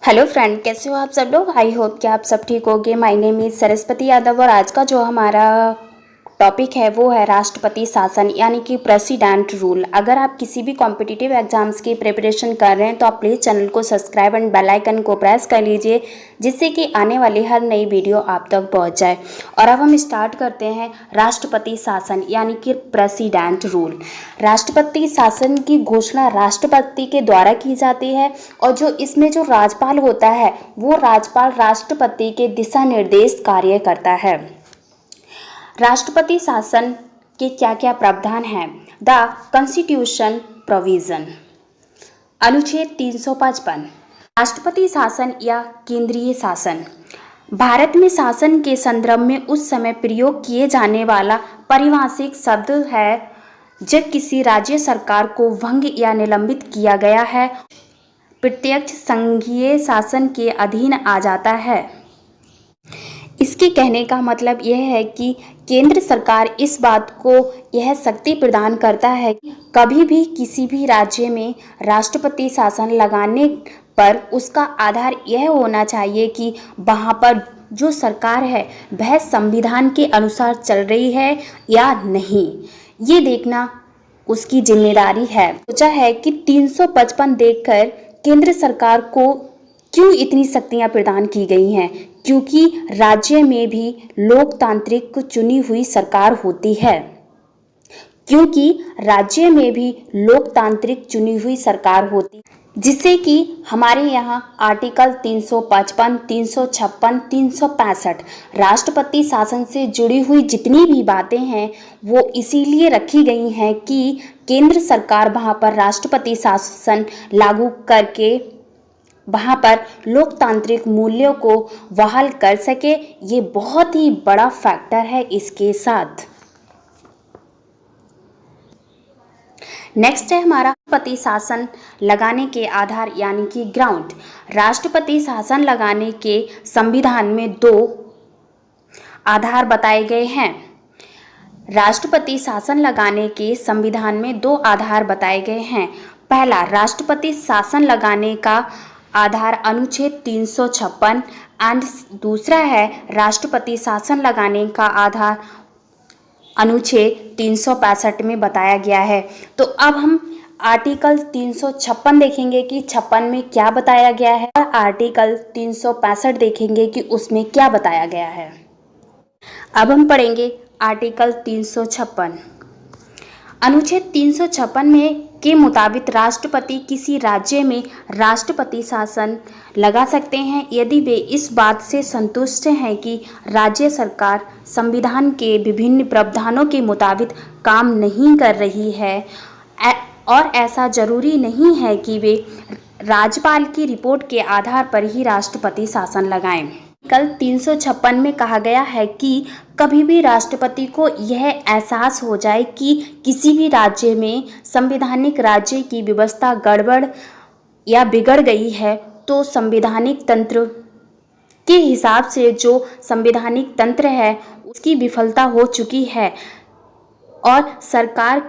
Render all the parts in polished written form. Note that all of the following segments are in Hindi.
हेलो फ्रेंड, कैसे हो आप सब लोग। आई होप कि आप सब ठीक होगे। My name is Saraswati Yadav और आज का जो हमारा टॉपिक है वो है राष्ट्रपति शासन यानी कि प्रेसिडेंट रूल। अगर आप किसी भी कॉम्पिटिटिव एग्जाम्स की प्रिपरेशन कर रहे हैं तो आप प्लीज़ चैनल को सब्सक्राइब एंड बेल आइकन को प्रेस कर लीजिए, जिससे कि आने वाली हर नई वीडियो आप तक पहुंच जाए। और अब हम स्टार्ट करते हैं राष्ट्रपति शासन यानी कि प्रेसिडेंट रूल। राष्ट्रपति शासन की घोषणा राष्ट्रपति के द्वारा की जाती है और जो इसमें जो राज्यपाल होता है वो राज्यपाल राष्ट्रपति के दिशा निर्देश कार्य करता है। राष्ट्रपति शासन के क्या क्या प्रावधान हैं। द कॉन्स्टिट्यूशन प्रोविजन, अनुच्छेद 355। राष्ट्रपति शासन या केंद्रीय शासन भारत में शासन के संदर्भ में उस समय प्रयोग किए जाने वाला पारिभाषिक शब्द है जब किसी राज्य सरकार को भंग या निलंबित किया गया है, प्रत्यक्ष संघीय शासन के अधीन आ जाता है। इसके कहने का मतलब यह है कि केंद्र सरकार इस बात को यह शक्ति प्रदान करता है कि कभी भी किसी भी राज्य में राष्ट्रपति शासन लगाने पर उसका आधार यह होना चाहिए कि वहाँ पर जो सरकार है वह संविधान के अनुसार चल रही है या नहीं, ये देखना उसकी जिम्मेदारी है। सोचा है कि 355 देखकर केंद्र सरकार को क्यों इतनी शक्तियां प्रदान की गई हैं, क्योंकि राज्य में भी लोकतांत्रिक चुनी हुई सरकार होती है। जिससे कि हमारे यहाँ आर्टिकल 355, 356, 365 राष्ट्रपति शासन से जुड़ी हुई जितनी भी बातें हैं वो इसीलिए रखी गई हैं कि केंद्र सरकार वहाँ पर राष्ट्रपति शासन लागू करके वहाँ पर लोकतांत्रिक मूल्यों को बहाल कर सके। ये बहुत ही बड़ा फैक्टर है इसके साथ। नेक्स्ट है हमारा राष्ट्रपति शासन लगाने के आधार यानी कि ग्राउंड। राष्ट्रपति शासन लगाने के संविधान में 2 आधार बताए गए हैं। राष्ट्रपति शासन लगाने के संविधान में 2 आधार बताए गए हैं। पहला, राष्ट्रपति शासन लगाने का आधार अनुच्छेद 356 एंड दूसरा है राष्ट्रपति शासन लगाने का आधार अनुच्छेद 365 में बताया गया है। तो अब हम आर्टिकल 356 देखेंगे कि 56 में क्या बताया गया है और आर्टिकल 365 देखेंगे कि उसमें क्या बताया गया है। अब हम पढ़ेंगे आर्टिकल 356। अनुच्छेद 356 में के मुताबिक राष्ट्रपति किसी राज्य में राष्ट्रपति शासन लगा सकते हैं यदि वे इस बात से संतुष्ट हैं कि राज्य सरकार संविधान के विभिन्न प्रावधानों के मुताबिक काम नहीं कर रही है और ऐसा जरूरी नहीं है कि वे राज्यपाल की रिपोर्ट के आधार पर ही राष्ट्रपति शासन लगाएं। कल 356 में कहा गया है कि कभी भी राष्ट्रपति को यह एहसास हो जाए कि किसी भी राज्य में संवैधानिक राज्य की व्यवस्था गड़बड़ या बिगड़ गई है तो संवैधानिक तंत्र के हिसाब से जो संवैधानिक तंत्र है उसकी विफलता हो चुकी है और सरकार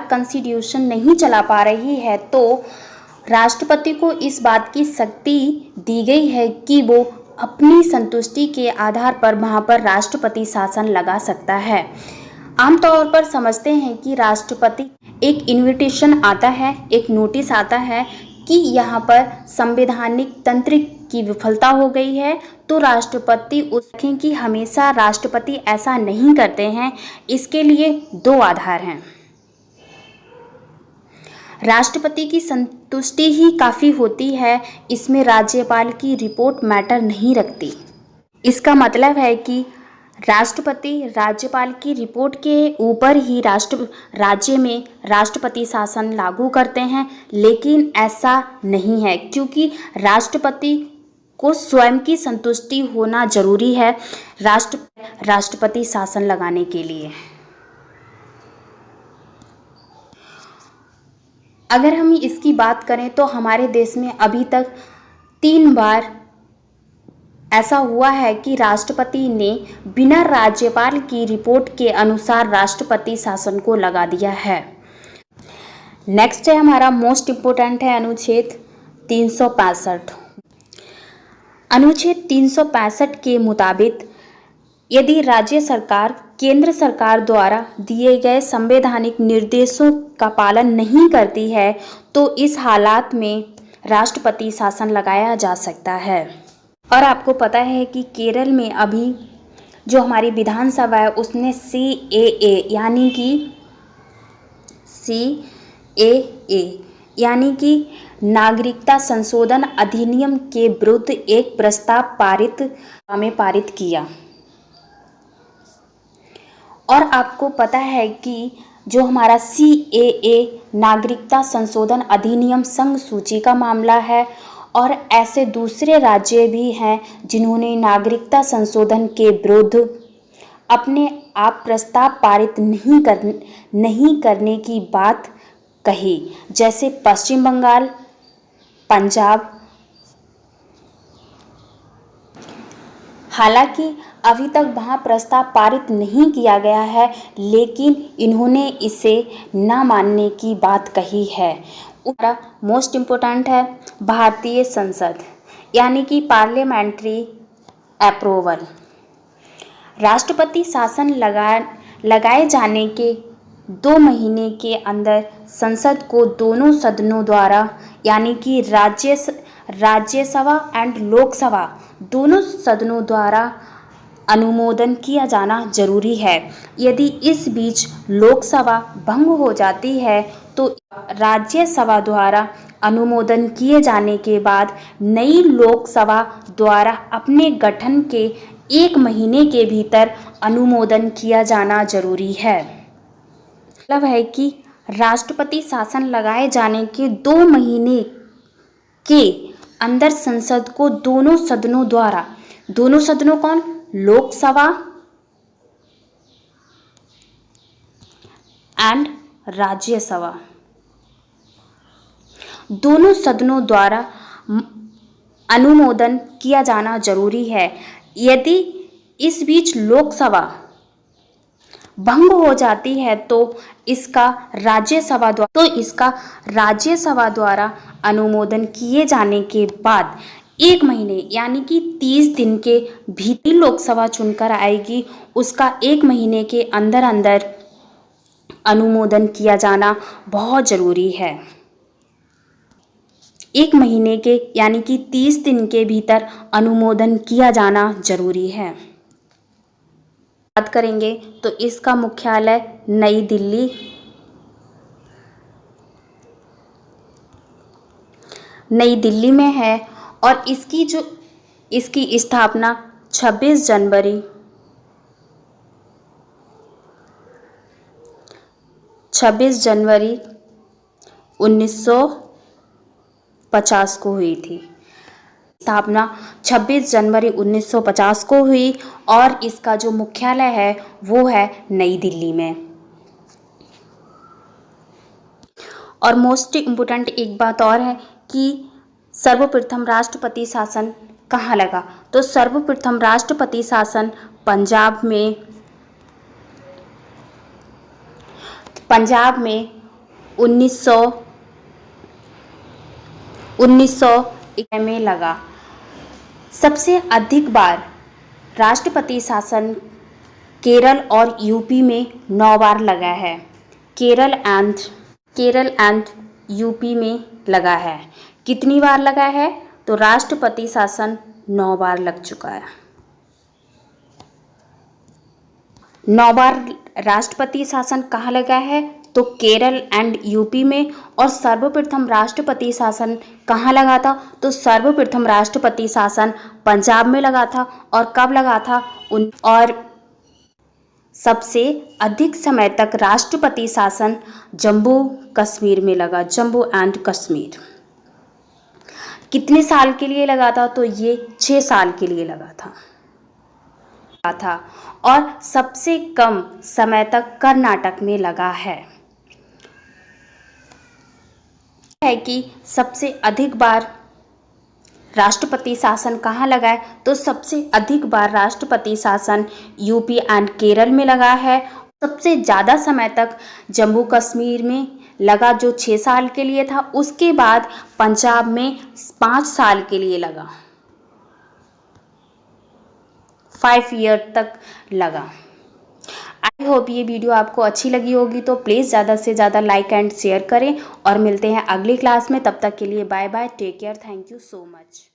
कॉन्स्टिट्यूशन नहीं चला पा रही है, तो राष्ट्रपति को इस बात की शक्ति दी गई है कि वो अपनी संतुष्टि के आधार पर वहाँ पर राष्ट्रपति शासन लगा सकता है। आमतौर पर समझते हैं कि राष्ट्रपति एक इन्विटेशन आता है, एक नोटिस आता है कि यहाँ पर संवैधानिक तंत्र की विफलता हो गई है, तो राष्ट्रपति उसके कि हमेशा राष्ट्रपति ऐसा नहीं करते हैं। इसके लिए 2 आधार हैं। राष्ट्रपति की संतुष्टि ही काफ़ी होती है, इसमें राज्यपाल की रिपोर्ट मैटर नहीं रखती। इसका मतलब है कि राष्ट्रपति राज्यपाल की रिपोर्ट के ऊपर ही राज्य में राष्ट्रपति शासन लागू करते हैं, लेकिन ऐसा नहीं है क्योंकि राष्ट्रपति को स्वयं की संतुष्टि होना जरूरी है राष्ट्रपति शासन लगाने के लिए। अगर हम इसकी बात करें तो हमारे देश में अभी तक 3 बार ऐसा हुआ है कि राष्ट्रपति ने बिना राज्यपाल की रिपोर्ट के अनुसार राष्ट्रपति शासन को लगा दिया है। नेक्स्ट है हमारा मोस्ट इम्पोर्टेंट है अनुच्छेद 365। अनुच्छेद 365 के मुताबिक यदि राज्य सरकार केंद्र सरकार द्वारा दिए गए संवैधानिक निर्देशों का पालन नहीं करती है तो इस हालात में राष्ट्रपति शासन लगाया जा सकता है। और आपको पता है कि केरल में अभी जो हमारी विधानसभा है उसने CAA यानी कि नागरिकता संशोधन अधिनियम के विरुद्ध एक प्रस्ताव पारित किया। और आपको पता है कि जो हमारा CAA नागरिकता संशोधन अधिनियम संघ सूची का मामला है और ऐसे दूसरे राज्य भी हैं जिन्होंने नागरिकता संशोधन के विरुद्ध अपने आप प्रस्ताव पारित नहीं करने की बात कही, जैसे पश्चिम बंगाल, पंजाब। हालांकि अभी तक वहाँ प्रस्ताव पारित नहीं किया गया है, लेकिन इन्होंने इसे न मानने की बात कही है। मोस्ट इम्पोर्टेंट है भारतीय संसद यानी कि पार्लियामेंट्री अप्रूवल। राष्ट्रपति शासन लगाए जाने के 2 महीने के अंदर संसद को दोनों सदनों द्वारा यानी कि राज्यसभा एंड लोकसभा दोनों सदनों द्वारा अनुमोदन किया जाना जरूरी है। यदि इस बीच लोकसभा भंग हो जाती है तो राज्यसभा द्वारा अनुमोदन किए जाने के बाद नई लोकसभा द्वारा अपने गठन के 1 महीने के भीतर अनुमोदन किया जाना जरूरी है। मतलब है कि राष्ट्रपति शासन लगाए जाने के 2 महीने के अंदर संसद को दोनों सदनों द्वारा, दोनों सदनों कौन, लोकसभा एंड राज्यसभा, दोनों सदनों द्वारा अनुमोदन किया जाना जरूरी है। यदि इस बीच लोकसभा भंग हो जाती है तो इसका राज्यसभा द्वारा अनुमोदन किए जाने के बाद 1 महीने यानी कि 30 दिन के भीतर लोकसभा चुनकर आएगी, उसका 1 महीने के अंदर अनुमोदन किया जाना बहुत ज़रूरी है। 1 महीने के यानी कि 30 दिन के भीतर अनुमोदन किया जाना जरूरी है। बात करेंगे तो इसका मुख्यालय नई दिल्ली में है और इसकी स्थापना 26 जनवरी 1950 को हुई थी। स्थापना 26 जनवरी 1950 को हुई और इसका जो मुख्यालय है वो है नई दिल्ली में। और मोस्ट इम्पोर्टेंट एक बात और है कि सर्वप्रथम राष्ट्रपति शासन कहाँ लगा, तो सर्वप्रथम राष्ट्रपति शासन पंजाब में 1901 में लगा। सबसे अधिक बार राष्ट्रपति शासन केरल और यूपी में 9 बार लगा है। केरल एंड यूपी में लगा है। कितनी बार लगा है, तो राष्ट्रपति शासन 9 बार लग चुका है। 9 बार राष्ट्रपति शासन कहाँ लगा है, तो केरल एंड यूपी में। और सर्वप्रथम राष्ट्रपति शासन कहाँ लगा था, तो सर्वप्रथम राष्ट्रपति शासन पंजाब में लगा था। और कब लगा था, और सबसे अधिक समय तक राष्ट्रपति शासन जम्मू कश्मीर में लगा, जम्मू एंड कश्मीर। कितने साल के लिए लगा था, तो ये 6 साल के लिए लगा था। और सबसे कम समय तक कर्नाटक में लगा है कि सबसे अधिक बार राष्ट्रपति शासन कहाँ लगा है, तो सबसे अधिक बार राष्ट्रपति शासन यूपी एंड केरल में लगा है। सबसे ज़्यादा समय तक जम्मू कश्मीर में लगा जो 6 साल के लिए था। उसके बाद पंजाब में 5 साल के लिए लगा। 5 ईयर तक लगा। आई होप ये वीडियो आपको अच्छी लगी होगी, तो प्लीज़ ज़्यादा से ज़्यादा लाइक एंड शेयर करें और मिलते हैं अगली क्लास में। तब तक के लिए bye bye, take care, thank you so much.